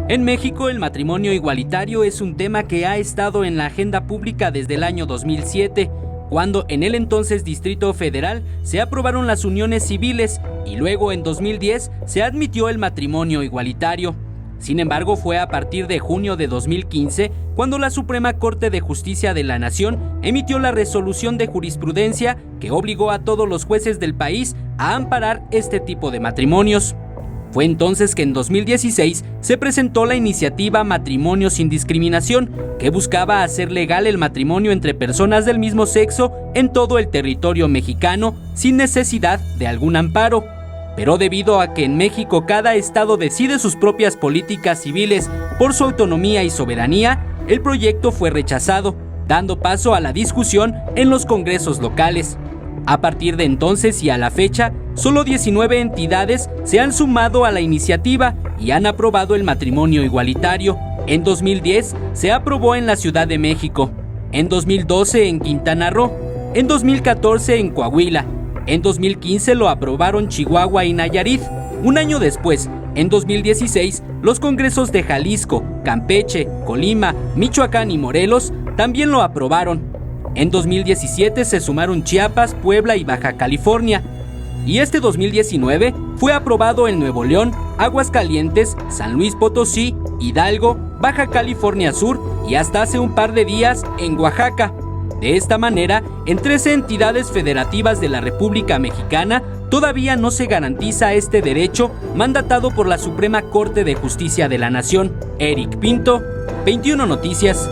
En México, el matrimonio igualitario es un tema que ha estado en la agenda pública desde el año 2007, cuando en el entonces Distrito Federal se aprobaron las uniones civiles y luego en 2010 se admitió el matrimonio igualitario. Sin embargo, fue a partir de junio de 2015 cuando la Suprema Corte de Justicia de la Nación emitió la resolución de jurisprudencia que obligó a todos los jueces del país a amparar este tipo de matrimonios. Fue entonces que en 2016 se presentó la iniciativa Matrimonio sin Discriminación, que buscaba hacer legal el matrimonio entre personas del mismo sexo en todo el territorio mexicano sin necesidad de algún amparo. Pero debido a que en México cada estado decide sus propias políticas civiles por su autonomía y soberanía, el proyecto fue rechazado, dando paso a la discusión en los congresos locales. A partir de entonces y a la fecha, solo 19 entidades se han sumado a la iniciativa y han aprobado el matrimonio igualitario. En 2010 se aprobó en la Ciudad de México, en 2012 en Quintana Roo, en 2014 en Coahuila, en 2015 lo aprobaron Chihuahua y Nayarit. Un año después, en 2016, los congresos de Jalisco, Campeche, Colima, Michoacán y Morelos también lo aprobaron. En 2017 se sumaron Chiapas, Puebla y Baja California. Y este 2019 fue aprobado en Nuevo León, Aguascalientes, San Luis Potosí, Hidalgo, Baja California Sur y hasta hace un par de días en Oaxaca. De esta manera, en 13 entidades federativas de la República Mexicana todavía no se garantiza este derecho mandatado por la Suprema Corte de Justicia de la Nación. Eric Pinto, 21 Noticias.